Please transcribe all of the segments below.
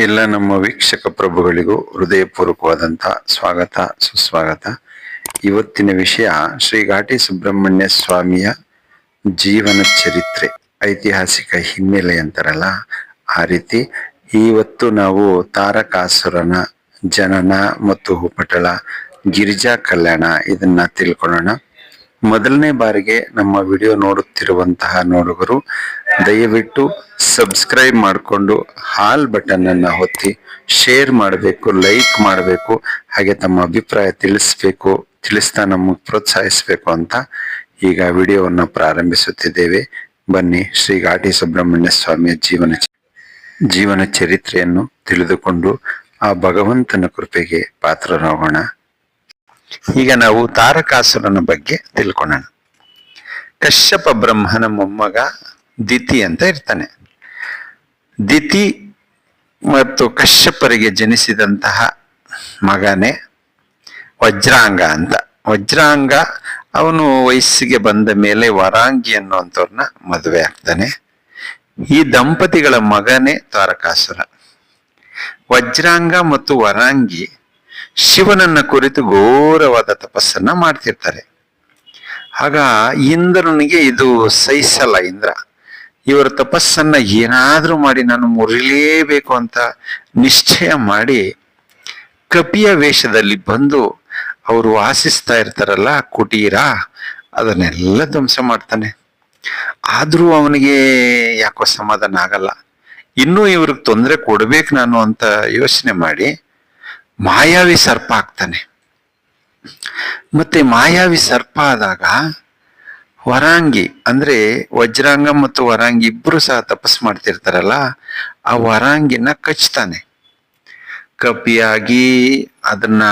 ಎಲ್ಲ ನಮ್ಮ ವೀಕ್ಷಕ ಪ್ರಭುಗಳಿಗೂ ಹೃದಯಪೂರ್ವಕವಾದಂಥ ಸ್ವಾಗತ ಸುಸ್ವಾಗತ. ಇವತ್ತಿನ ವಿಷಯ ಶ್ರೀ ಘಾಟಿ ಸುಬ್ರಹ್ಮಣ್ಯ ಸ್ವಾಮಿಯ ಜೀವನ ಚರಿತ್ರೆ, ಐತಿಹಾಸಿಕ ಹಿನ್ನೆಲೆ ಅಂತಾರಲ್ಲ ಆ ರೀತಿ. ಇವತ್ತು ನಾವು ತಾರಕಾಸುರನ ಜನನ ಮತ್ತು ಉಪಟಳ, ಗಿರಿಜಾ ಕಲ್ಯಾಣ ಇದನ್ನ ತಿಳ್ಕೊಳ್ಳೋಣ. ಮೊದಲನೇ ಬಾರಿಗೆ ನಮ್ಮ ವಿಡಿಯೋ ನೋಡುತ್ತಿರುವಂತಹ ನೋಡುಗರು ದಯವಿಟ್ಟು ಸಬ್ಸ್ಕ್ರೈಬ್ ಮಾಡಿಕೊಂಡು ಹಾಲ್ ಬಟನ್ ಅನ್ನ ಒತ್ತಿ ಶೇರ್ ಮಾಡಬೇಕು, ಲೈಕ್ ಮಾಡಬೇಕು, ಹಾಗೆ ತಮ್ಮ ಅಭಿಪ್ರಾಯ ತಿಳಿಸ್ತಾ ನಮಗೆ ಪ್ರೋತ್ಸಾಹಿಸಬೇಕು ಅಂತ ಈಗ ವಿಡಿಯೋವನ್ನು ಪ್ರಾರಂಭಿಸುತ್ತಿದ್ದೇವೆ. ಬನ್ನಿ ಶ್ರೀ ಘಾಟಿ ಸುಬ್ರಹ್ಮಣ್ಯ ಸ್ವಾಮಿಯ ಜೀವನ ಚರಿತ್ರೆಯನ್ನು ತಿಳಿದುಕೊಂಡು ಆ ಭಗವಂತನ ಕೃಪೆಗೆ ಪಾತ್ರರಾಗೋಣ. ಈಗ ನಾವು ತಾರಕಾಸುರನ ಬಗ್ಗೆ ತಿಳ್ಕೊಳ್ಳೋಣ. ಕಶ್ಯಪ ಬ್ರಹ್ಮನ ಮೊಮ್ಮಗ ದಿತಿ ಅಂತ ಇರ್ತಾನೆ. ದಿತಿ ಮತ್ತು ಕಶ್ಯಪರಿಗೆ ಜನಿಸಿದಂತಹ ಮಗನೇ ವಜ್ರಾಂಗ ಅಂತ. ವಜ್ರಾಂಗ ಅವನು ವಯಸ್ಸಿಗೆ ಬಂದ ಮೇಲೆ ವರಾಂಗಿ ಅನ್ನುವಂಥವ್ರನ್ನ ಮದುವೆ ಆಗ್ತಾನೆ. ಈ ದಂಪತಿಗಳ ಮಗನೇ ತಾರಕಾಸುರ. ವಜ್ರಾಂಗ ಮತ್ತು ವರಾಂಗಿ ಶಿವನನ್ನ ಕುರಿತು ಘೋರವಾದ ತಪಸ್ಸನ್ನ ಮಾಡ್ತಿರ್ತಾರೆ. ಆಗ ಇಂದ್ರನಿಗೆ ಇದು ಸಹಿಸಲ್ಲ. ಇಂದ್ರ ಇವರ ತಪಸ್ಸನ್ನ ಏನಾದ್ರೂ ಮಾಡಿ ನಾನು ಮುರಿಲೇಬೇಕು ಅಂತ ನಿಶ್ಚಯ ಮಾಡಿ ಕಪಿಯ ವೇಷದಲ್ಲಿ ಬಂದು ಅವರು ವಾಸಿಸ್ತಾ ಇರ್ತಾರಲ್ಲ ಕುಟೀರ, ಅದನ್ನೆಲ್ಲ ಧ್ವಂಸ ಮಾಡ್ತಾನೆ. ಆದ್ರೂ ಅವನಿಗೆ ಯಾಕೋ ಸಮಾಧಾನ ಆಗಲ್ಲ. ಇನ್ನೂ ಇವ್ರಿಗೆ ತೊಂದರೆ ಕೊಡ್ಬೇಕು ನಾನು ಅಂತ ಯೋಚನೆ ಮಾಡಿ ಮಾಯಾವಿ ಸರ್ಪ ಆಗ್ತಾನೆ. ಮತ್ತೆ ಮಾಯಾವಿ ಸರ್ಪ ಆದಾಗ ವರಾಂಗಿ ಅಂದ್ರೆ ವಜ್ರಾಂಗ ಮತ್ತು ವರಾಂಗಿ ಇಬ್ರು ಸಹ ತಪಸ್ ಮಾಡ್ತಿರ್ತಾರಲ್ಲ, ಆ ವರಾಂಗಿನ ಕಚ್ತಾನೆ. ಕಪಿಯಾಗಿ ಅದನ್ನ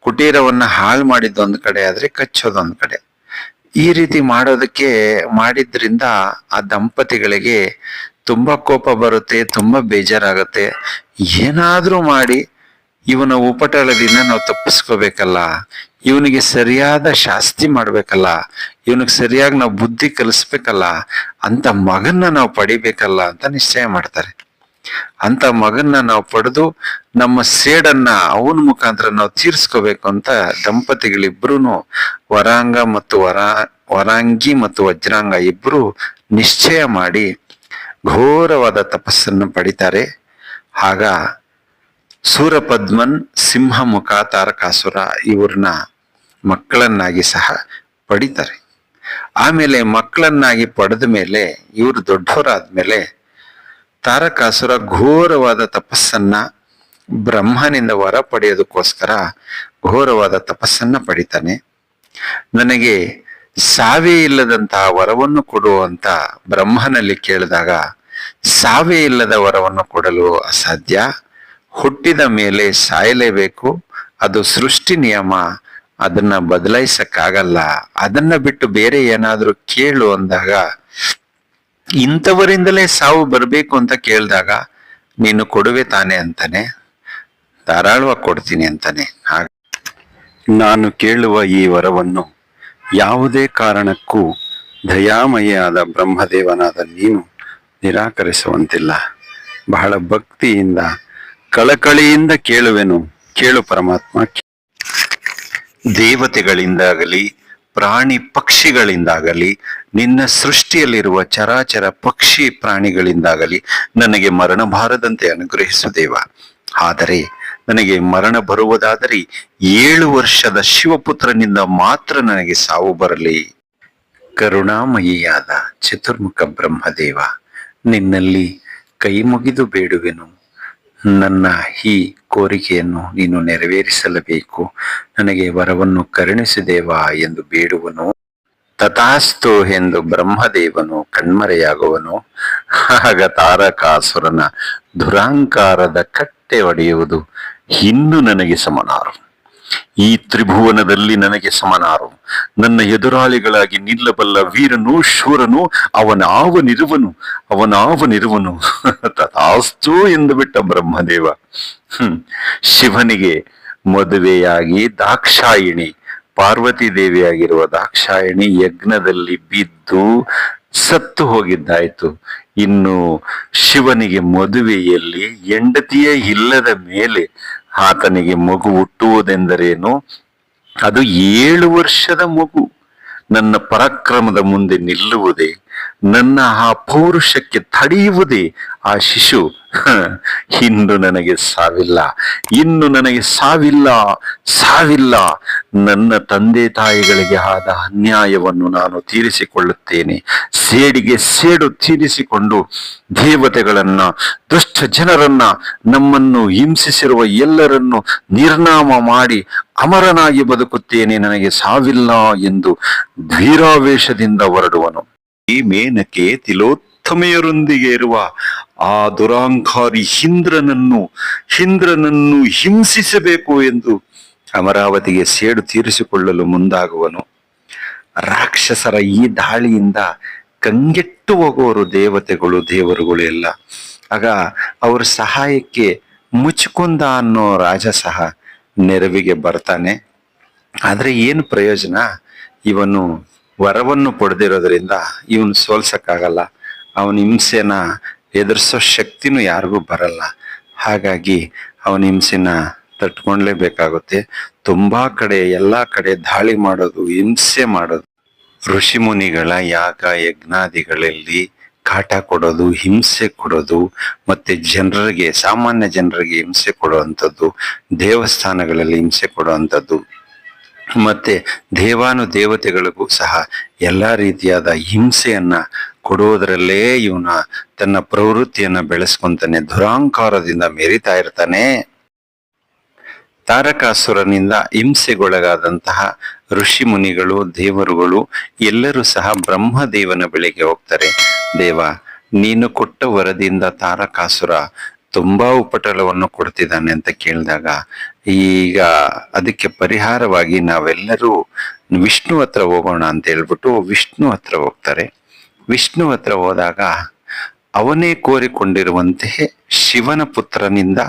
ಕುಟೀರವನ್ನ ಹಾಳು ಮಾಡಿದ್ದೊಂದು ಕಡೆ ಆದ್ರೆ ಕಚ್ಚೋದೊಂದು ಕಡೆ. ಈ ರೀತಿ ಮಾಡಿದ್ರಿಂದ ಆ ದಂಪತಿಗಳಿಗೆ ತುಂಬಾ ಕೋಪ ಬರುತ್ತೆ, ತುಂಬಾ ಬೇಜಾರಾಗುತ್ತೆ. ಏನಾದ್ರೂ ಮಾಡಿ ಇವನ ಉಪಟಳದಿಂದ ನಾವು ತಪ್ಪಿಸ್ಕೋಬೇಕಲ್ಲ, ಇವನಿಗೆ ಸರಿಯಾದ ಶಾಸ್ತಿ ಮಾಡ್ಬೇಕಲ್ಲ, ಇವನಿಗೆ ಸರಿಯಾಗಿ ನಾವು ಬುದ್ಧಿ ಕಲಿಸ್ಬೇಕಲ್ಲ, ಅಂತ ಮಗನ್ನ ನಾವು ಪಡಿಬೇಕಲ್ಲ ಅಂತ ನಿಶ್ಚಯ ಮಾಡ್ತಾರೆ. ಅಂತ ಮಗನ್ನ ನಾವು ಪಡೆದು ನಮ್ಮ ಸೇಡನ್ನ ಅವನ ಮುಖಾಂತರ ನಾವು ತೀರ್ಸ್ಕೋಬೇಕು ಅಂತ ದಂಪತಿಗಳಿಬ್ರು ವರಾಂಗಿ ಮತ್ತು ವಜ್ರಾಂಗ ಇಬ್ರು ನಿಶ್ಚಯ ಮಾಡಿ ಘೋರವಾದ ತಪಸ್ಸನ್ನು ಪಡಿತಾರೆ. ಆಗ ಸೂರಪದ್ಮನ್, ಸಿಂಹಮುಖ, ತಾರಕಾಸುರ ಇವ್ರನ್ನ ಮಕ್ಕಳನ್ನಾಗಿ ಸಹ ಪಡಿತಾರೆ. ಆಮೇಲೆ ಮಕ್ಕಳನ್ನಾಗಿ ಪಡೆದ ಮೇಲೆ ಇವರು ದೊಡ್ಡವರಾದ್ಮೇಲೆ ತಾರಕಾಸುರ ಘೋರವಾದ ತಪಸ್ಸನ್ನ ಬ್ರಹ್ಮನಿಂದ ವರ ಪಡೆಯೋದಕ್ಕೋಸ್ಕರ ಘೋರವಾದ ತಪಸ್ಸನ್ನ ಪಡಿತಾನೆ. ನನಗೆ ಸಾವೇ ಇಲ್ಲದಂತಹ ವರವನ್ನು ಕೊಡುವಂತ ಬ್ರಹ್ಮನಲ್ಲಿ ಕೇಳಿದಾಗ ಸಾವೇ ಇಲ್ಲದ ವರವನ್ನು ಕೊಡಲು ಅಸಾಧ್ಯ, ಹುಟ್ಟಿದ ಮೇಲೆ ಸಾಯಲೇಬೇಕು, ಅದು ಸೃಷ್ಟಿ ನಿಯಮ, ಅದನ್ನ ಬದಲಾಯಿಸಕ್ಕಾಗಲ್ಲ, ಅದನ್ನ ಬಿಟ್ಟು ಬೇರೆ ಏನಾದ್ರೂ ಕೇಳು ಅಂದಾಗ ಇಂಥವರಿಂದಲೇ ಸಾವು ಬರಬೇಕು ಅಂತ ಕೇಳಿದಾಗ ನೀನು ಕೊಡುವೆ ತಾನೆ ಅಂತಾನೆ, ಧಾರಾಳವಾಗಿ ಕೊಡ್ತೀನಿ ಅಂತಾನೆ. ನಾನು ಕೇಳುವ ಈ ವರವನ್ನು ಯಾವುದೇ ಕಾರಣಕ್ಕೂ ದಯಾಮಯಿಯಾದ ಬ್ರಹ್ಮದೇವನಾದ ನೀನು ನಿರಾಕರಿಸುವಂತಿಲ್ಲ. ಬಹಳ ಭಕ್ತಿಯಿಂದ ಕಳಕಳಿಯಿಂದ ಕೇಳುವೆನು, ಕೇಳು ಪರಮಾತ್ಮ. ದೇವತೆಗಳಿಂದಾಗಲಿ ಪ್ರಾಣಿ ಪಕ್ಷಿಗಳಿಂದಾಗಲಿ ನಿನ್ನ ಸೃಷ್ಟಿಯಲ್ಲಿರುವ ಚರಾಚರ ಪಕ್ಷಿ ಪ್ರಾಣಿಗಳಿಂದಾಗಲಿ ನನಗೆ ಮರಣ ಬಾರದಂತೆ ಅನುಗ್ರಹಿಸು ದೇವ. ಆದರೆ ನನಗೆ ಮರಣ ಬರುವುದಾದರೆ 7 ವರ್ಷದ ಶಿವಪುತ್ರನಿಂದ ಮಾತ್ರ ನನಗೆ ಸಾವು ಬರಲಿ. ಕರುಣಾಮಯಿಯಾದ ಚತುರ್ಮುಖ ಬ್ರಹ್ಮದೇವ, ನಿನ್ನಲ್ಲಿ ಕೈ ಮುಗಿದು ಬೇಡುವೆನು. ನನ್ನ ಈ ಕೋರಿಕೆಯನ್ನು ನೀನು ನೆರವೇರಿಸಲೇಬೇಕು. ನನಗೆ ವರವನ್ನು ಕರುಣಿಸಿದೇವಾ ಎಂದು ಬೇಡುವನು. ತಥಾಸ್ತು ಎಂದು ಬ್ರಹ್ಮದೇವನು ಕಣ್ಮರೆಯಾಗುವನು. ಆಗ ತಾರಕಾಸುರನ ದುರಾಂಕಾರದ ಕಟ್ಟೆ ಒಡೆಯುವುದು. ಇನ್ನು ನನಗೆ ಸಮನಾರು, ಈ ತ್ರಿಭುವನದಲ್ಲಿ ನನಗೆ ಸಮನಾರು, ನನ್ನ ಎದುರಾಳಿಗಳಾಗಿ ನಿಲ್ಲಬಲ್ಲ ವೀರನು ಶೂರನು ಅವನಾವನಿರುವನು ತಥಾಸ್ತು ಎಂದು ಬಿಟ್ಟ ಬ್ರಹ್ಮದೇವ. ಶಿವನಿಗೆ ಮದುವೆಯಾಗಿ ದಾಕ್ಷಾಯಿಣಿ, ಪಾರ್ವತಿ ದೇವಿಯಾಗಿರುವ ದಾಕ್ಷಾಯಿಣಿ ಯಜ್ಞದಲ್ಲಿ ಬಿದ್ದು ಸತ್ತು ಹೋಗಿದ್ದಾಯ್ತು. ಇನ್ನು ಶಿವನಿಗೆ ಮದುವೆಯಲ್ಲಿ ಹೆಂಡತಿಯೇ ಇಲ್ಲದ ಮೇಲೆ ಆತನಿಗೆ ಮಗು ಹುಟ್ಟುವುದೆಂದರೇನು? ಅದು 7 ವರ್ಷದ ಮಗು ನನ್ನ ಪರಾಕ್ರಮದ ಮುಂದೆ ನಿಲ್ಲುವುದೇ? ನನ್ನ ಆ ಪೌರುಷಕ್ಕೆ ತಡೆಯುವುದೇ ಆ ಶಿಶು? ಇನ್ನು ನನಗೆ ಸಾವಿಲ್ಲ, ಇನ್ನು ನನಗೆ ಸಾವಿಲ್ಲ, ಸಾವಿಲ್ಲ. ನನ್ನ ತಂದೆ ತಾಯಿಗಳಿಗೆ ಆದ ಅನ್ಯಾಯವನ್ನು ನಾನು ತೀರಿಸಿಕೊಳ್ಳುತ್ತೇನೆ. ಸೇಡಿಗೆ ಸೇಡು ತೀರಿಸಿಕೊಂಡು ದೇವತೆಗಳನ್ನ, ದುಷ್ಟ ಜನರನ್ನ, ನಮ್ಮನ್ನು ಹಿಂಸಿಸಿರುವ ಎಲ್ಲರನ್ನು ನಿರ್ನಾಮ ಮಾಡಿ ಅಮರನಾಗಿ ಬದುಕುತ್ತೇನೆ. ನನಗೆ ಸಾವಿಲ್ಲ ಎಂದು ವೀರಾವೇಶದಿಂದ ಹೊರಡುವನು. ಈ ಮೇನಕೆ ತಿಲೋತ್ತಮೆಯರೊಂದಿಗೆ ಇರುವ ಆ ದುರಾಂಕಾರಿ ಇಂದ್ರನನ್ನು ಹಿಂಸಿಸಬೇಕು ಎಂದು ಅಮರಾವತಿಗೆ ಸೇಡು ತೀರಿಸಿಕೊಳ್ಳಲು ಮುಂದಾಗುವನು. ರಾಕ್ಷಸರ ಈ ದಾಳಿಯಿಂದ ಕಂಗೆಟ್ಟು ಹೋಗುವರು ದೇವತೆಗಳು, ದೇವರುಗಳು ಎಲ್ಲ. ಆಗ ಅವರ ಸಹಾಯಕ್ಕೆ ಮುಚುಕುಂದ ಅನ್ನೋ ರಾಜ ಸಹ ನೆರವಿಗೆ ಬರ್ತಾನೆ. ಆದ್ರೆ ಏನು ಪ್ರಯೋಜನ? ಇವನು ವರವನ್ನು ಪಡೆದಿರೋದ್ರಿಂದ ಇವನು ಸೋಲ್ಸಕ್ಕಾಗಲ್ಲ. ಅವನ ಹಿಂಸೆನ ಎದುರಿಸೋ ಶಕ್ತಿನೂ ಯಾರಿಗೂ ಬರಲ್ಲ. ಹಾಗಾಗಿ ಅವನ ಹಿಂಸೆನ ತಟ್ಕೊಂಡ್ಲೇಬೇಕಾಗುತ್ತೆ. ತುಂಬಾ ಕಡೆ, ಎಲ್ಲಾ ಕಡೆ ದಾಳಿ ಮಾಡೋದು, ಹಿಂಸೆ ಮಾಡೋದು, ಋಷಿ ಮುನಿಗಳ ಯಾಗ ಯಜ್ಞಾದಿಗಳಲ್ಲಿ ಕಾಟ ಕೊಡೋದು, ಹಿಂಸೆ ಕೊಡೋದು, ಮತ್ತೆ ಜನರಿಗೆ, ಸಾಮಾನ್ಯ ಜನರಿಗೆ ಹಿಂಸೆ ಕೊಡುವಂಥದ್ದು, ದೇವಸ್ಥಾನಗಳಲ್ಲಿ ಹಿಂಸೆ ಕೊಡುವಂಥದ್ದು, ಮತ್ತೆ ದೇವಾನುದೇವತೆಗಳಿಗೂ ಸಹ ಎಲ್ಲಾ ರೀತಿಯಾದ ಹಿಂಸೆಯನ್ನ ಕೊಡುವುದರಲ್ಲೇ ಇವನ ತನ್ನ ಪ್ರವೃತ್ತಿಯನ್ನ ಬೆಳೆಸ್ಕೊಂತಾನೆ. ದುರಾಂಕಾರದಿಂದ ಮೆರಿತಾ ಇರ್ತಾನೆ. ತಾರಕಾಸುರನಿಂದ ಹಿಂಸೆಗೊಳಗಾದಂತಹ ಋಷಿ ಮುನಿಗಳು, ದೇವರುಗಳು ಎಲ್ಲರೂ ಸಹ ಬ್ರಹ್ಮದೇವನ ಬಳಿಗೆ ಹೋಗ್ತಾರೆ. ದೇವ, ನೀನು ಕೊಟ್ಟ ವರದಿಂದ ತಾರಕಾಸುರ ತುಂಬಾ ಉಪಟಳವನ್ನು ಕೊಡ್ತಿದ್ದಾನೆ ಅಂತ ಕೇಳಿದಾಗ, ಈಗ ಅದಕ್ಕೆ ಪರಿಹಾರವಾಗಿ ನಾವೆಲ್ಲರೂ ವಿಷ್ಣು ಹತ್ರ ಹೋಗೋಣ ಅಂತ ಹೇಳ್ಬಿಟ್ಟು ವಿಷ್ಣು ಹತ್ರ ಹೋಗ್ತಾರೆ. ವಿಷ್ಣು ಹತ್ರ ಹೋದಾಗ ಅವನೇ ಕೋರಿಕೊಂಡಿರುವಂತೆ ಶಿವನ ಪುತ್ರನಿಂದ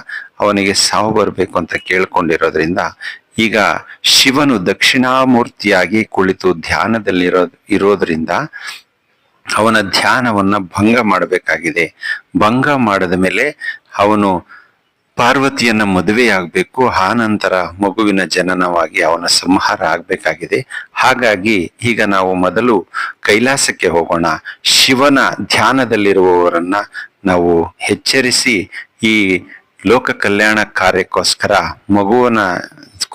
ಅವನಿಗೆ ಸಾವು ಬರಬೇಕು ಅಂತ ಕೇಳ್ಕೊಂಡಿರೋದ್ರಿಂದ ಈಗ ಶಿವನು ದಕ್ಷಿಣಾಮೂರ್ತಿಯಾಗಿ ಕುಳಿತು ಇರೋದ್ರಿಂದ ಅವನ ಧ್ಯಾನವನ್ನ ಭಂಗ ಮಾಡಬೇಕಾಗಿದೆ. ಭಂಗ ಮಾಡಿದ ಮೇಲೆ ಅವನು ಪಾರ್ವತಿಯನ್ನ ಮದುವೆಯಾಗಬೇಕು. ಆ ನಂತರ ಮಗುವಿನ ಜನನವಾಗಿ ಅವನ ಸಂಹಾರ ಆಗ್ಬೇಕಾಗಿದೆ. ಹಾಗಾಗಿ ಈಗ ನಾವು ಮೊದಲು ಕೈಲಾಸಕ್ಕೆ ಹೋಗೋಣ. ಶಿವನ ಧ್ಯಾನದಲ್ಲಿರುವವರನ್ನ ನಾವು ಎಚ್ಚರಿಸಿ ಈ ಲೋಕ ಕಲ್ಯಾಣ ಕಾರ್ಯಕ್ಕೋಸ್ಕರ ಮಗುವನ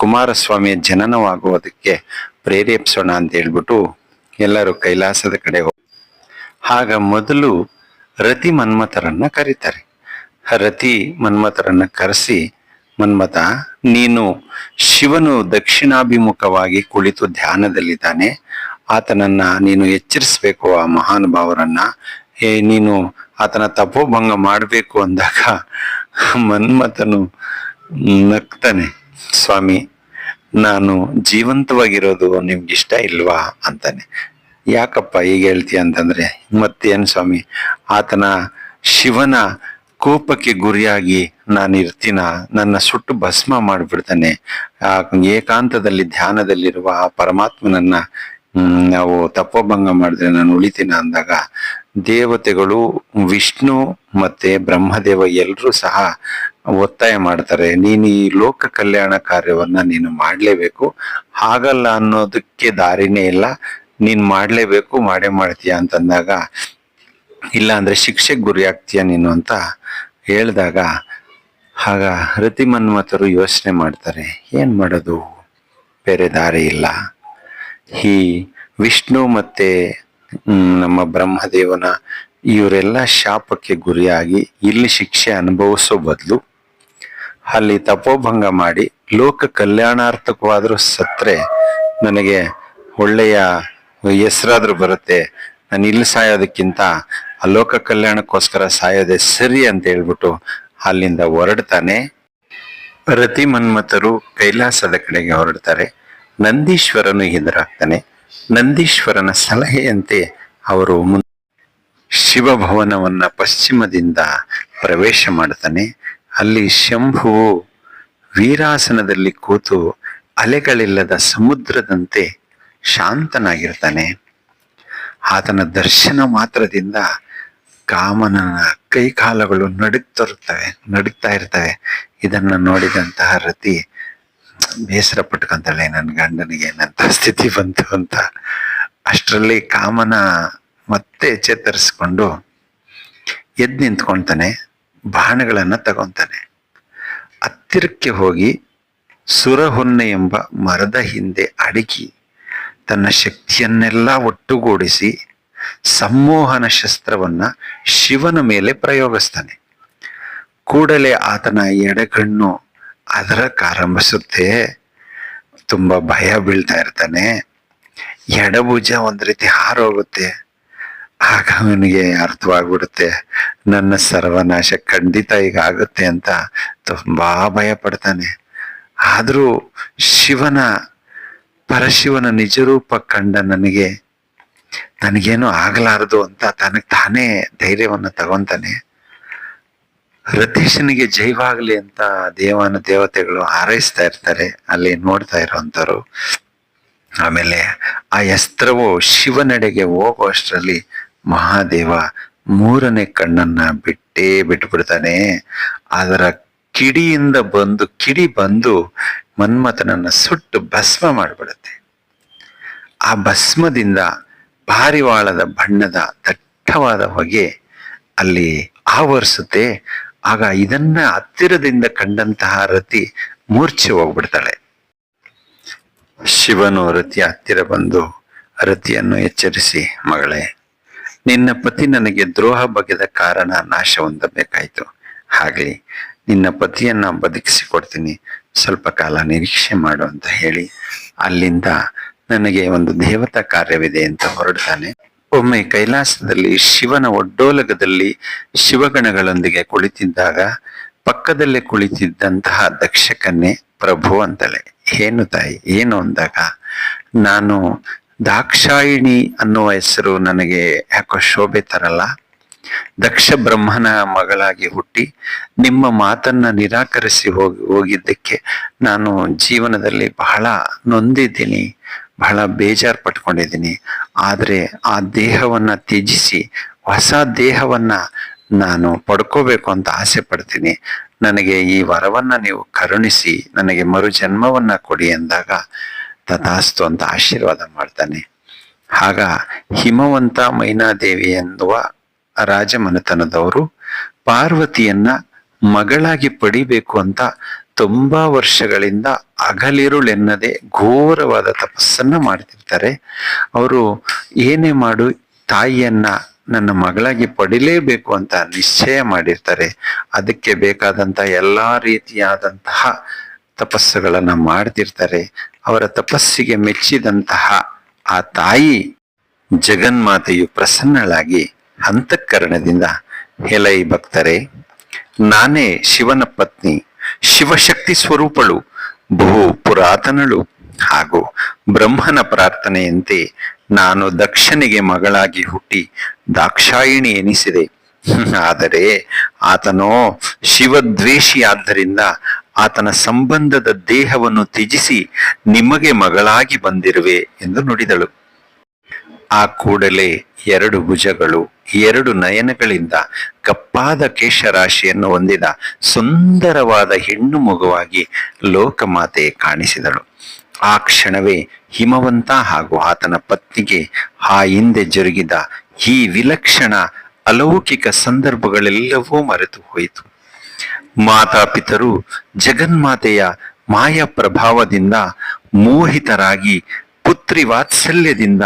ಕುಮಾರಸ್ವಾಮಿಯ ಜನನವಾಗುವುದಕ್ಕೆ ಪ್ರೇರೇಪಿಸೋಣ ಅಂತ ಹೇಳ್ಬಿಟ್ಟು ಎಲ್ಲರೂ ಕೈಲಾಸದ ಕಡೆ ಆಗ ಮೊದಲು ರತಿ ಮನ್ಮಥರನ್ನ ಕರೀತಾರೆ. ರತಿ ಮನ್ಮಥರನ್ನ ಕರೆಸಿ, ಮನ್ಮಥ, ನೀನು ಶಿವನು ದಕ್ಷಿಣಾಭಿಮುಖವಾಗಿ ಕುಳಿತು ಧ್ಯಾನದಲ್ಲಿದ್ದಾನೆ, ಆತನನ್ನ ನೀನು ಎಚ್ಚರಿಸ್ಬೇಕು. ಆ ಮಹಾನುಭಾವರನ್ನ ನೀನು ಆತನ ತಪೋಭಂಗ ಮಾಡಬೇಕು ಅಂದಾಗ ಮನ್ಮಥನು ನಗ್ತಾನೆ. ಸ್ವಾಮಿ, ನಾನು ಜೀವಂತವಾಗಿರೋದು ನಿಮ್ಗಿಷ್ಟ ಇಲ್ವಾ ಅಂತಾನೆ. ಯಾಕಪ್ಪ ಹೀಗೆ ಹೇಳ್ತೀಯ ಅಂತಂದ್ರೆ, ಮತ್ತೇನು ಸ್ವಾಮಿ, ಆತನ ಶಿವನ ಕೋಪಕ್ಕೆ ಗುರಿಯಾಗಿ ನಾನು ಇರ್ತೀನ? ನನ್ನ ಸುಟ್ಟು ಭಸ್ಮ ಮಾಡಿಬಿಡ್ತಾನೆ. ಆ ಏಕಾಂತದಲ್ಲಿ ಧ್ಯಾನದಲ್ಲಿರುವ ಆ ಪರಮಾತ್ಮನನ್ನ ನಾವು ತಪೋಭಂಗ ಮಾಡಿದ್ರೆ ನಾನು ಉಳಿತೀನ ಅಂದಾಗ ದೇವತೆಗಳು, ವಿಷ್ಣು ಮತ್ತೆ ಬ್ರಹ್ಮದೇವ ಎಲ್ಲರೂ ಸಹ ಒತ್ತಾಯ ಮಾಡ್ತಾರೆ. ನೀನು ಈ ಲೋಕ ಕಲ್ಯಾಣ ಕಾರ್ಯವನ್ನ ನೀನು ಮಾಡ್ಲೇಬೇಕು, ಹಾಗಲ್ಲ ಅನ್ನೋದಕ್ಕೆ ದಾರಿನೇ ಇಲ್ಲ, ನೀನ್ ಮಾಡ್ಲೇಬೇಕು, ಮಾಡೇ ಮಾಡ್ತೀಯ ಅಂತಂದಾಗ, ಇಲ್ಲ ಅಂದ್ರೆ ಶಿಕ್ಷೆಗೆ ಗುರಿ ಆಗ್ತೀಯ ನೀನು ಅಂತ ಹೇಳಿದಾಗ, ಆಗ ರತಿ ಮನ್ಮಥರು ಯೋಚನೆ ಮಾಡ್ತಾರೆ, ಏನ್ ಮಾಡೋದು, ಬೇರೆ ದಾರಿ ಇಲ್ಲ. ಈ ವಿಷ್ಣು ಮತ್ತೆ ನಮ್ಮ ಬ್ರಹ್ಮದೇವನ ಇವರೆಲ್ಲ ಶಾಪಕ್ಕೆ ಗುರಿಯಾಗಿ ಇಲ್ಲಿ ಶಿಕ್ಷೆ ಅನುಭವಿಸೋ ಬದಲು ಅಲ್ಲಿ ತಪೋಭಂಗ ಮಾಡಿ ಲೋಕ ಕಲ್ಯಾಣಾರ್ಥಕವಾದ್ರೂ ಸತ್ರೆ ನನಗೆ ಒಳ್ಳೆಯ ಹೆಸರಾದ್ರೂ ಬರುತ್ತೆ, ನಾನು ಇಲ್ಲಿ ಸಾಯೋದಕ್ಕಿಂತ ಆ ಲೋಕ ಕಲ್ಯಾಣಕ್ಕೋಸ್ಕರ ಸಾಯೋದೆ ಸರಿ ಅಂತ ಹೇಳ್ಬಿಟ್ಟು ಅಲ್ಲಿಂದ ಹೊರಡ್ತಾನೆ. ರತಿ ಮನ್ಮಥರು ಕೈಲಾಸದ ಕಡೆಗೆ ಹೊರಡ್ತಾರೆ. ನಂದೀಶ್ವರನು ಎದುರಾಗ್ತಾನೆ. ನಂದೀಶ್ವರನ ಸಲಹೆಯಂತೆ ಅವರು ಶಿವಭವನವನ್ನ ಪಶ್ಚಿಮದಿಂದ ಪ್ರವೇಶ ಮಾಡ್ತಾನೆ. ಅಲ್ಲಿ ಶಂಭುವು ವೀರಾಸನದಲ್ಲಿ ಕೂತು ಅಲೆಗಳಿಲ್ಲದ ಸಮುದ್ರದಂತೆ ಶಾಂತನಾಗಿರ್ತಾನೆ. ಆತನ ದರ್ಶನ ಮಾತ್ರದಿಂದ ಕಾಮನನ ಕೈಕಾಲುಗಳು ನಡುಗ್ತಾ ಇರ್ತವೆ. ಇದನ್ನ ನೋಡಿದಂತಹ ರತಿ ಬೇಸರ ಪಟ್ಕೊಂತಾಳೆ, ನನ್ನ ಗಂಡನಿಗೆ ಏನಂತ ಸ್ಥಿತಿ ಬಂತು ಅಂತ. ಅಷ್ಟರಲ್ಲಿ ಕಾಮನ ಮತ್ತೆ ಚೇತರಿಸ್ಕೊಂಡು ಎದ್ದು ನಿಂತ್ಕೊಳ್ತಾನೆ, ಬಾಣಗಳನ್ನ ತಗೊಂತಾನೆ. ಹತ್ತಿರಕ್ಕೆ ಹೋಗಿ ಸುರಹೊನ್ನೆ ಎಂಬ ಮರದ ಹಿಂದೆ ಅಡಗಿ ತನ್ನ ಶಕ್ತಿಯನ್ನೆಲ್ಲ ಒಟ್ಟುಗೂಡಿಸಿ ಸಂಮೋಹನ ಶಸ್ತ್ರವನ್ನ ಶಿವನ ಮೇಲೆ ಪ್ರಯೋಗಿಸ್ತಾನೆ. ಕೂಡಲೇ ಆತನ ಎಡಗಣ್ಣು ಅದರಕ್ಕಾರಂಭಿಸುತ್ತೆ. ತುಂಬಾ ಭಯ ಬೀಳ್ತಾ ಇರ್ತಾನೆ. ಎಡಭುಜ ಒಂದ್ ರೀತಿ ಹಾರೋಗುತ್ತೆ. ಆಗ ಅವನಿಗೆ ಅರ್ಥವಾಗ್ಬಿಡುತ್ತೆ, ನನ್ನ ಸರ್ವನಾಶ ಖಂಡಿತ ಈಗ ಆಗುತ್ತೆ ಅಂತ ತುಂಬಾ ಭಯ ಪಡ್ತಾನೆ. ಆದ್ರೂ ಪರಶಿವನ ನಿಜರೂಪ ಕಂಡ ನನಗೇನು ಆಗಲಾರದು ಅಂತ ತನಗ್ ತಾನೇ ಧೈರ್ಯವನ್ನ ತಗೊಂತಾನೆ. ರತೀಶನಿಗೆ ಜೈವಾಗ್ಲಿ ಅಂತ ದೇವತೆಗಳು ಹಾರೈಸ್ತಾ ಇರ್ತಾರೆ ಅಲ್ಲಿ ನೋಡ್ತಾ ಇರೋಂಥವ್ರು. ಆಮೇಲೆ ಆ ಅಸ್ತ್ರವು ಶಿವನೆಡೆಗೆ ಹೋಗುವಷ್ಟರಲ್ಲಿ ಮಹಾದೇವ ಮೂರನೇ ಕಣ್ಣನ್ನ ಬಿಟ್ಬಿಡ್ತಾನೆ. ಅದರ ಕಿಡಿ ಬಂದು ಮನ್ಮಥನನ್ನ ಸುಟ್ಟು ಭಸ್ಮ ಮಾಡ್ಬಿಡುತ್ತೆ. ಆ ಭಸ್ಮದಿಂದ ಪಾರಿವಾಳದ ಬಣ್ಣದ ದಟ್ಟವಾದ ಹೊಗೆ ಅಲ್ಲಿ ಆವರಿಸುತ್ತೆ. ಆಗ ಇದನ್ನ ಹತ್ತಿರದಿಂದ ಕಂಡಂತಹ ರತಿ ಮೂರ್ಛೆ ಹೋಗ್ಬಿಡ್ತಾಳೆ. ಶಿವನು ರತಿಯ ಹತ್ತಿರ ಬಂದು ರತಿಯನ್ನು ಎಚ್ಚರಿಸಿ, ಮಗಳೇ, ನಿನ್ನ ಪತಿ ನನಗೆ ದ್ರೋಹ ಬಗೆದ ಕಾರಣ ನಾಶ ಹೊಂದಬೇಕಾಯ್ತು. ಹಾಗೆ ನಿನ್ನ ಪತಿಯನ್ನ ಬದುಕಿಸಿಕೊಡ್ತೀನಿ, ಸ್ವಲ್ಪ ಕಾಲ ನಿರೀಕ್ಷೆ ಮಾಡು ಅಂತ ಹೇಳಿ ಅಲ್ಲಿಂದ ನನಗೆ ಒಂದು ದೇವತಾ ಕಾರ್ಯವಿದೆ ಅಂತ ಹೊರಡ್ತಾನೆ. ಒಮ್ಮೆ ಕೈಲಾಸದಲ್ಲಿ ಶಿವನ ಒಡ್ಡೋಲಗದಲ್ಲಿ ಶಿವಗಣಗಳೊಂದಿಗೆ ಕುಳಿತಿದ್ದಾಗ ಪಕ್ಕದಲ್ಲೇ ಕುಳಿತಿದ್ದಂತಹ ದಕ್ಷಕನ್ನೇ ಪ್ರಭು ಅಂತಳೆ. ಏನು ತಾಯಿ, ಏನು ಅಂದಾಗ, ನಾನು ದಾಕ್ಷಾಯಿಣಿ ಅನ್ನುವ ಹೆಸರು ನನಗೆ ಯಾಕೋ ಶೋಭೆ ತರಲ್ಲ. ದಕ್ಷ ಬ್ರಹ್ಮನ ಮಗಳಾಗಿ ಹುಟ್ಟಿ ನಿಮ್ಮ ಮಾತನ್ನ ನಿರಾಕರಿಸಿ ಹೋಗಿದ್ದಕ್ಕೆ ನಾನು ಜೀವನದಲ್ಲಿ ಬಹಳ ನೊಂದಿದ್ದೀನಿ, ಬಹಳ ಬೇಜಾರು ಪಟ್ಕೊಂಡಿದ್ದೀನಿ. ಆದ್ರೆ ಆ ದೇಹವನ್ನ ತ್ಯಜಿಸಿ ಹೊಸ ದೇಹವನ್ನ ನಾನು ಪಡ್ಕೋಬೇಕು ಅಂತ ಆಸೆ ಪಡ್ತೀನಿ. ನನಗೆ ಈ ವರವನ್ನ ನೀವು ಕರುಣಿಸಿ ನನಗೆ ಮರು ಜನ್ಮವನ್ನ ಕೊಡಿ ಎಂದಾಗ ತಥಾಸ್ತು ಅಂತ ಆಶೀರ್ವಾದ ಮಾಡ್ತಾನೆ. ಆಗ ಹಿಮವಂತ ಮೈನಾದೇವಿ ಎನ್ನುವ ರಾಜಮನೆತನದವರು ಪಾರ್ವತಿಯನ್ನ ಮಗಳಾಗಿ ಪಡಿಬೇಕು ಅಂತ ತುಂಬಾ ವರ್ಷಗಳಿಂದ ಹಗಲಿರುಳೆನ್ನದೆ ಘೋರವಾದ ತಪಸ್ಸನ್ನ ಮಾಡ್ತಿರ್ತಾರೆ. ಅವರು ಏನೇ ಮಾಡು ತಾಯಿಯನ್ನ ನನ್ನ ಮಗಳಾಗಿ ಪಡಿಲೇಬೇಕು ಅಂತ ನಿಶ್ಚಯ ಮಾಡಿರ್ತಾರೆ. ಅದಕ್ಕೆ ಬೇಕಾದಂತ ಎಲ್ಲಾ ರೀತಿಯಾದಂತಹ ತಪಸ್ಸುಗಳನ್ನ ಮಾಡ್ತಿರ್ತಾರೆ. ಅವರ ತಪಸ್ಸಿಗೆ ಮೆಚ್ಚಿದಂತಹ ಆ ತಾಯಿ ಜಗನ್ಮಾತೆಯು ಪ್ರಸನ್ನಳಾಗಿ ಅಂತಃಕರಣದಿಂದ, ಎಲೈ ಭಕ್ತರೇ, ನಾನೇ ಶಿವನ ಪತ್ನಿ, ಶಿವಶಕ್ತಿ ಸ್ವರೂಪಳು, ಬಹು ಪುರಾತನಳು ಹಾಗೂ ಬ್ರಹ್ಮನ ಪ್ರಾರ್ಥನೆಯಂತೆ ನಾನು ದಕ್ಷನಿಗೆ ಮಗಳಾಗಿ ಹುಟ್ಟಿ ದಾಕ್ಷಾಯಿಣಿ ಎನಿಸಿದೆ. ಆದರೆ ಆತನೋ ಶಿವದ್ವೇಷಿಯಾದ್ದರಿಂದ ಆತನ ಸಂಬಂಧದ ದೇಹವನ್ನು ತ್ಯಜಿಸಿ ನಿಮಗೆ ಮಗಳಾಗಿ ಬಂದಿರುವೆ ಎಂದು ನುಡಿದಳು. ಆ ಕೂಡಲೇ 2 ಭುಜಗಳು 2 ನಯನಗಳಿಂದ ಕಪ್ಪಾದ ಕೇಶರಾಶಿಯನ್ನು ಹೊಂದಿದ ಸುಂದರವಾದ ಹೆಣ್ಣು ಮಗುವಾಗಿ ಲೋಕಮಾತೆ ಕಾಣಿಸಿದಳು. ಆ ಕ್ಷಣವೇ ಹಿಮವಂತ ಹಾಗೂ ಆತನ ಪತ್ನಿಗೆ ಆ ಹಿಂದೆ ಜರುಗಿದ ಈ ವಿಲಕ್ಷಣ ಅಲೌಕಿಕ ಸಂದರ್ಭಗಳೆಲ್ಲವೂ ಮರೆತು ಹೋಯಿತು. ಮಾತಾಪಿತರು ಜಗನ್ಮಾತೆಯ ಮಾಯಾ ಪ್ರಭಾವದಿಂದ ಮೋಹಿತರಾಗಿ ಪುತ್ರಿ ವಾತ್ಸಲ್ಯದಿಂದ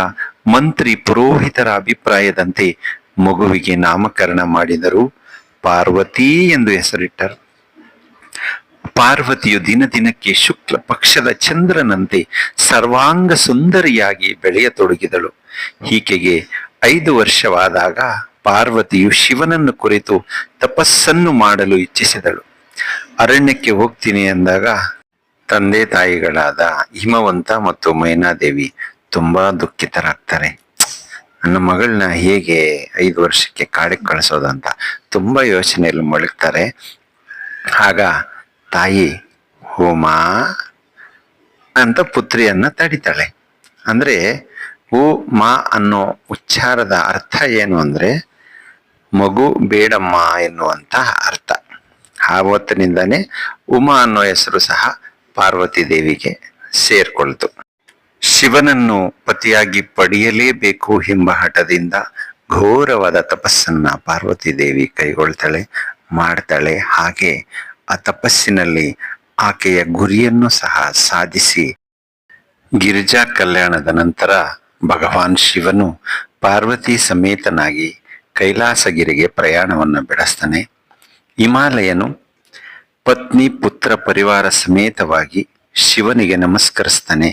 ಮಂತ್ರಿ ಪುರೋಹಿತರ ಅಭಿಪ್ರಾಯದಂತೆ ಮಗುವಿಗೆ ನಾಮಕರಣ ಮಾಡಿದರು. ಪಾರ್ವತಿ ಎಂದು ಹೆಸರಿಟ್ಟರು. ಪಾರ್ವತಿಯು ದಿನಕ್ಕೆ ಶುಕ್ಲ ಪಕ್ಷದ ಚಂದ್ರನಂತೆ ಸರ್ವಾಂಗ ಸುಂದರಿಯಾಗಿ ಬೆಳೆಯತೊಡಗಿದಳು. ಈಕೆಗೆ 5 ವರ್ಷವಾದಾಗ ಪಾರ್ವತಿಯು ಶಿವನನ್ನು ಕುರಿತು ತಪಸ್ಸನ್ನು ಮಾಡಲು ಇಚ್ಛಿಸಿದಳು. ಅರಣ್ಯಕ್ಕೆ ಹೋಗ್ತೀನಿ ಎಂದಾಗ ತಂದೆ ತಾಯಿಗಳಾದ ಹಿಮವಂತ ಮತ್ತು ಮೈನಾದೇವಿ ತುಂಬಾ ದುಃಖಿತರಾಗ್ತಾರೆ. ನನ್ನ ಮಗಳನ್ನ ಹೇಗೆ 5 ವರ್ಷಕ್ಕೆ ಕಾಡಿಗೆ ಕಳಿಸೋದಂತ ತುಂಬಾ ಯೋಚನೆಯಲ್ಲಿ ಮುಳುಗ್ತಾರೆ. ಆಗ ತಾಯಿ ಹೋಮಾ ಅಂತ ಪುತ್ರಿಯನ್ನ ತಡಿತಾಳೆ. ಅಂದ್ರೆ ಓ ಮಾ ಅನ್ನೋ ಉಚ್ಚಾರದ ಅರ್ಥ ಏನು ಅಂದ್ರೆ, ಮಗು ಬೇಡಮ್ಮ ಎನ್ನುವಂತ ಅರ್ಥ. ಆವತ್ತಿನಿಂದಾನೇ ಉಮಾ ಅನ್ನೋ ಹೆಸರು ಸಹ ಪಾರ್ವತಿ ದೇವಿಗೆ ಸೇರ್ಕೊಳ್ತು. ಶಿವನನ್ನು ಪತಿಯಾಗಿ ಪಡೆಯಲೇಬೇಕು ಎಂಬ ಹಠದಿಂದ ಘೋರವಾದ ತಪಸ್ಸನ್ನ ಪಾರ್ವತಿ ದೇವಿ ಕೈಗೊಳ್ತಾಳೆ, ಮಾಡ್ತಾಳೆ. ಹಾಗೆ ಆ ತಪಸ್ಸಿನಲ್ಲಿ ಆಕೆಯ ಗುರಿಯನ್ನು ಸಹ ಸಾಧಿಸಿ ಗಿರಿಜಾ ಕಲ್ಯಾಣದ ನಂತರ ಭಗವಾನ್ ಶಿವನು ಪಾರ್ವತಿ ಸಮೇತನಾಗಿ ಕೈಲಾಸಗಿರಿಗೆ ಪ್ರಯಾಣವನ್ನು ಬೆಳೆಸ್ತಾನೆ. ಹಿಮಾಲಯನು ಪತ್ನಿ ಪುತ್ರ ಪರಿವಾರ ಸಮೇತವಾಗಿ ಶಿವನಿಗೆ ನಮಸ್ಕರಿಸ್ತಾನೆ.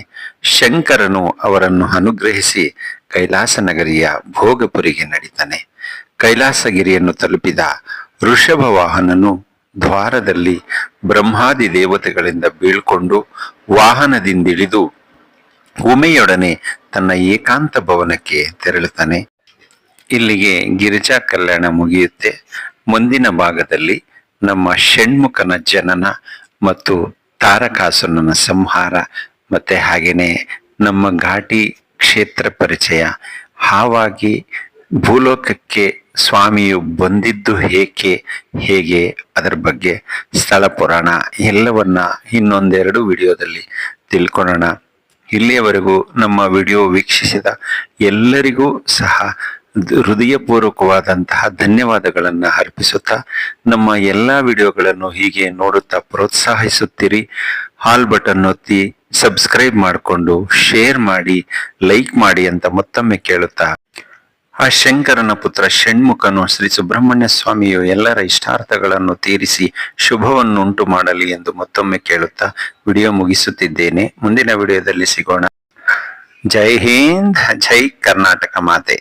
ಶಂಕರನು ಅವರನ್ನು ಅನುಗ್ರಹಿಸಿ ಕೈಲಾಸ ನಗರಿಯ ಭೋಗಪುರಿಗೆ ನಡೀತಾನೆ. ಕೈಲಾಸಗಿರಿಯನ್ನು ತಲುಪಿದ ವೃಷಭ ವಾಹನನು ದ್ವಾರದಲ್ಲಿ ಬ್ರಹ್ಮಾದಿ ದೇವತೆಗಳಿಂದ ಬೀಳ್ಕೊಂಡು ವಾಹನದಿಂದಿಳಿದು ಉಮೆಯೊಡನೆ ತನ್ನ ಏಕಾಂತ ಭವನಕ್ಕೆ ತೆರಳುತ್ತಾನೆ. ಇಲ್ಲಿಗೆ ಗಿರಿಜಾ ಕಲ್ಯಾಣ ಮುಗಿಯುತ್ತೆ. ಮುಂದಿನ ಭಾಗದಲ್ಲಿ ನಮ್ಮ ಷಣ್ಮುಖನ ಜನನ ಮತ್ತು ತಾರಕಾಸುರನ ಸಂಹಾರ ಮತ್ತೆ ಹಾಗೇನೆ ನಮ್ಮ ಘಾಟಿ ಕ್ಷೇತ್ರ ಪರಿಚಯ, ಹಾವಾಗಿ ಭೂಲೋಕಕ್ಕೆ ಸ್ವಾಮಿಯು ಬಂದಿದ್ದು ಹೇಗೆ ಅದರ ಬಗ್ಗೆ ಸ್ಥಳ ಪುರಾಣ ಎಲ್ಲವನ್ನ ಇನ್ನೊಂದೆರಡು ವಿಡಿಯೋದಲ್ಲಿ ತಿಳ್ಕೊಳ್ಳೋಣ. ಇಲ್ಲಿಯವರೆಗೂ ನಮ್ಮ ವಿಡಿಯೋ ವೀಕ್ಷಿಸಿದ ಎಲ್ಲರಿಗೂ ಸಹ ಹೃದಯಪೂರ್ವಕವಾದಂತಹ ಧನ್ಯವಾದಗಳನ್ನು ಅರ್ಪಿಸುತ್ತಾ ನಮ್ಮ ಎಲ್ಲ ವಿಡಿಯೋಗಳನ್ನು ಹೀಗೆ ನೋಡುತ್ತಾ ಪ್ರೋತ್ಸಾಹಿಸುತ್ತೀರಿ. ಆಲ್ ಬಟನ್ ಒತ್ತಿ ಸಬ್ಸ್ಕ್ರೈಬ್ ಮಾಡಿಕೊಂಡು ಶೇರ್ ಮಾಡಿ, ಲೈಕ್ ಮಾಡಿ ಅಂತ ಮತ್ತೊಮ್ಮೆ ಕೇಳುತ್ತಾ, ಆ ಶಂಕರನ ಪುತ್ರ ಷಣ್ಮುಖನು ಶ್ರೀ ಸುಬ್ರಹ್ಮಣ್ಯ ಸ್ವಾಮಿಯು ಎಲ್ಲರ ಇಷ್ಟಾರ್ಥಗಳನ್ನು ತೀರಿಸಿ ಶುಭವನ್ನುಂಟು ಮಾಡಲಿ ಎಂದು ಮತ್ತೊಮ್ಮೆ ಕೇಳುತ್ತಾ ವಿಡಿಯೋ ಮುಗಿಸುತ್ತಿದ್ದೇನೆ. ಮುಂದಿನ ವಿಡಿಯೋದಲ್ಲಿ ಸಿಗೋಣ. ಜೈ ಹಿಂದ್, ಜೈ ಕರ್ನಾಟಕ ಮಾತೆ.